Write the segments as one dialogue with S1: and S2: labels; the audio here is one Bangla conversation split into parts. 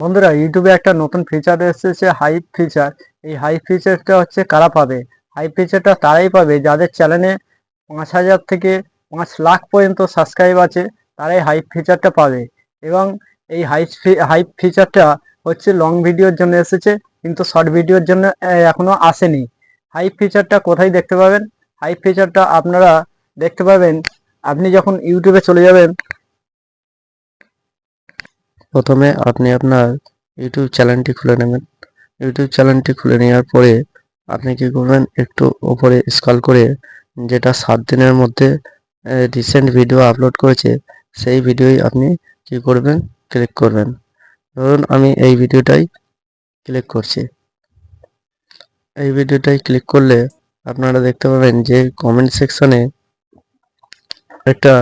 S1: বন্ধুরা, ইউটিউবে একটা নতুন ফিচার এসেছে, হাইপ ফিচার। এই হাইপ ফিচারটা হচ্ছে কারা পাবে? হাইপ ফিচারটা তারাই পাবে যাদের চ্যানেলে 5,000 থেকে 5 লাখ পর্যন্ত সাবস্ক্রাইব আছে, তারাই হাইপ ফিচারটা পাবে। এবং এই হাইপ ফিচারটা হচ্ছে লং ভিডিওর জন্য এসেছে, কিন্তু শর্ট ভিডিওর জন্য এখনো আসেনি। হাইপ ফিচারটা কোথায় দেখতে পাবেন? হাইপ ফিচারটা আপনারা দেখতে পাবেন, আপনি যখন ইউটিউবে চলে যাবেন।
S2: প্রথমে আপনি আপনার ইউটিউব চ্যানেলটি খুলে নেবেন। ইউটিউব চ্যানেলটি খুলে নেওয়ার পরে আপনি কি করবেন, একটু ওপরে স্ক্রল করে যেটা 7 দিনের মধ্যে রিসেন্ট ভিডিও আপলোড করেছে সেই ভিডিওই আপনি কি করবেন, ক্লিক করবেন। ধরুন আমি এই ভিডিওটাই ক্লিক করছি। এই ভিডিওটাই ক্লিক করলে আপনারা দেখতে পাবেন যে কমেন্ট সেকশনে একটা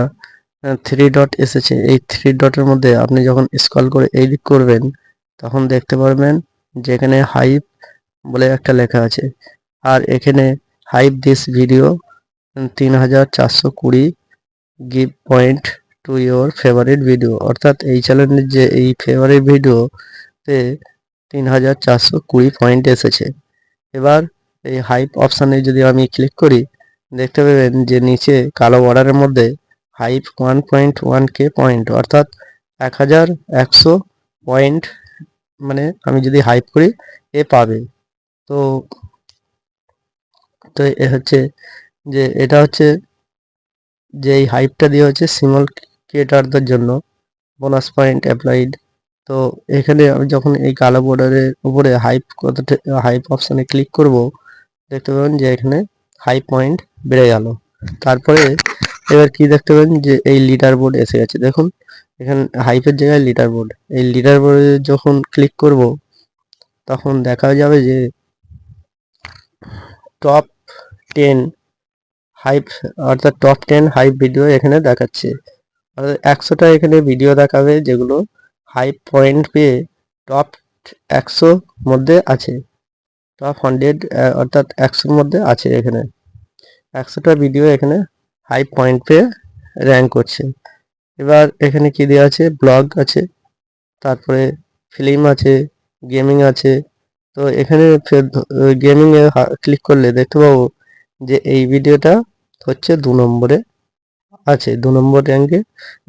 S2: 3 ডট এসেছে। এই 3 ডটের মধ্যে আপনি যখন স্ক্রল করে এডিট করবেন তখন দেখতে পারবেন যেখানে হাইপ বলে একটা লেখা আছে, আর এখানে hype this video 3,420 give point to your favourite video, অর্থাৎ এই চ্যানেলের যে এই ফেভারিট ভিডিওতে 3,420 পয়েন্ট এসেছে। এবার এই হাইপ অপশানে যদি আমি ক্লিক করি দেখতে পাবেন যে নিচে কালো বর্ডারের মধ্যে হাইপ 1.1K পয়েন্ট, অর্থাৎ 1,100 পয়েন্ট, মানে আমি যদি হাইপ করি এ পাবে। তো তো এ হচ্ছে যে এটা হচ্ছে যে এই হাইপটা দিয়ে হচ্ছে স্মল ক্রিয়েটারদের জন্য বোনাস পয়েন্ট অ্যাপ্লাইড। তো এখানে আমি যখন এই কালো বর্ডারের উপরে হাইপ অপশানে ক্লিক করব দেখতে পাবেন যে এখানে হাই পয়েন্ট বেড়ে গেল। তারপরে এবার কি দেখতে পাবেন যে এই লিডার বোর্ড এসে গেছে। দেখুন এখানে হাইপের জায়গায় লিডার বোর্ড। এই লিডার বোর্ডে যখন ক্লিক করব তখন দেখা যাবে যে টপ 10 হাইপ, অর্থাৎ টপ 10 হাইপ ভিডিও এখানে দেখাচ্ছে। অর্থাৎ 100টা এখানে ভিডিও দেখাবে যেগুলো হাইপ পয়েন্ট পেয়ে টপ 100 মধ্যে আছে, টপ 100 অর্থাৎ 100-র মধ্যে আছে। এখানে 100টা ভিডিও এখানে হাই পয়েন্ট পেয়ে র্যাঙ্ক করছে। এবার এখানে কি দেওয়া আছে, ব্লগ আছে, তারপরে ফিল্ম আছে, গেমিং আছে। তো এখানে গেমিং এ ক্লিক করলে দেখতে পাবো যে এই ভিডিওটা হচ্ছে 2 নম্বরে আছে, 2 নম্বর র্যাঙ্কে,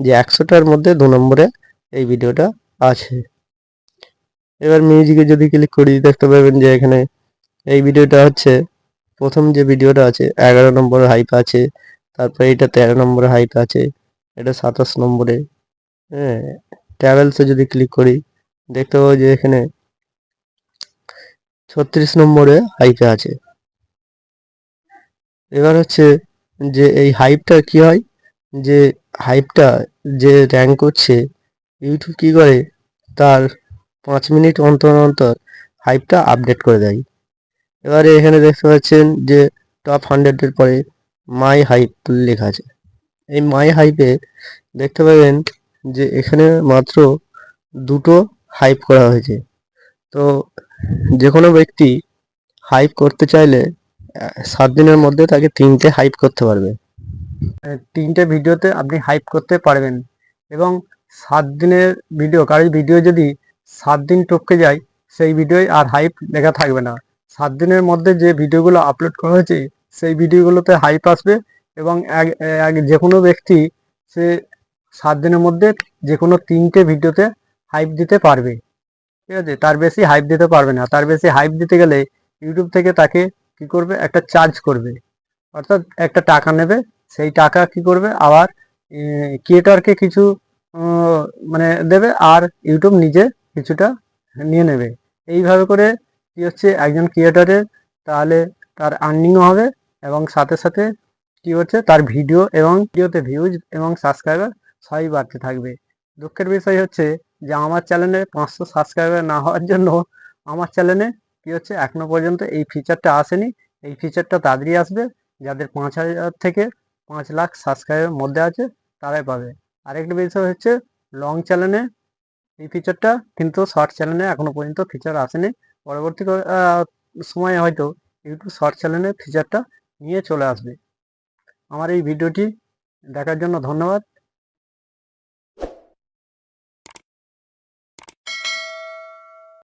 S2: যে 100টার মধ্যে 2 নম্বরে এই ভিডিওটা আছে। এবার মিউজিকে যদি ক্লিক করি দেখতে পাবেন যে এখানে এই ভিডিওটা হচ্ছে প্রথম যে ভিডিওটা আছে 11 নম্বরে হাইপ আছে, তারপরে এটা 13 নম্বরে হাইপ আছে, এটা 27 নম্বরে। হ্যাঁ, ট্রাভেলসে যদি ক্লিক করি দেখতে পাবো যে এখানে 36 নম্বরে হাইপে আছে। এবার হচ্ছে যে এই হাইপটা কি হয়, যে হাইপটা যে র্যাঙ্ক করছে ইউটিউব কি করে, তার 5 মিনিট অন্তর অন্তর হাইপটা আপডেট করে দেয়। এবারে এখানে দেখতে পাচ্ছেন যে টপ 100-এর পরে মাই হাইপ লেখা আছে। এই মাই হাইপে দেখতে পাবেন যে এখানে মাত্র 2টো হাইপ করা হয়েছে। তো যে কোনো ব্যক্তি হাইপ করতে চাইলে 7 দিনের মধ্যে তাকে 3টে হাইপ করতে পারবে।
S1: 3টে ভিডিওতে আপনি হাইপ করতে পারবেন। এবং 7 দিনের ভিডিও, কারোর ভিডিও যদি 7 দিন টপকে যায়, সেই ভিডিওয় আর হাইপ লেখা থাকবে না। 7 দিনের মধ্যে যে ভিডিওগুলো আপলোড করা হয়েছে সেই ভিডিওগুলোতে হাইপ আসবে। এবং যে কোনো ব্যক্তি সে 7 দিনের মধ্যে যে কোনো 3টে ভিডিওতে হাইপ দিতে পারবে। ঠিক আছে, তার বেশি হাইপ দিতে পারবে না। তার বেশি হাইপ দিতে গেলে ইউটিউব থেকে তাকে কি করবে, একটা চার্জ করবে, অর্থাৎ একটা টাকা নেবে। সেই টাকা কি করবে, আবার ক্রিয়েটরকে কিছু মানে দেবে, আর ইউটিউব নিজে কিছুটা নিয়ে নেবে। এইভাবে করে কি হচ্ছে, একজন ক্রিয়েটরের তাহলে তার আর্নিংও হবে, এবং সাথে সাথে কি হচ্ছে, তার ভিডিও এবং ভিডিওতে ভিউজ এবং সাবস্ক্রাইবার সবই বাড়তে থাকবে। দুঃখের বিষয় হচ্ছে যে আমার চ্যানেলে 500 সাবস্ক্রাইবার না হওয়ার জন্য আমার চ্যানেলে কি হচ্ছে, এখনো পর্যন্ত এই ফিচারটা আসেনি। এই ফিচারটা তাড়াতাড়ি আসবে। যাদের 5,000 থেকে 5 লাখ সাবস্ক্রাইবের মধ্যে আছে তারাই পাবে। আরেকটা বিষয় হচ্ছে, লং চ্যানেলে এই ফিচারটা, কিন্তু শর্ট চ্যানেলে এখনো পর্যন্ত ফিচার আসেনি। পরবর্তী সময়ে হয়তো ইউটিউব শর্ট চ্যানেলে ফিচারটা নিয়ে চলে আসবে। আমার এই ভিডিওটি দেখার জন্য ধন্যবাদ।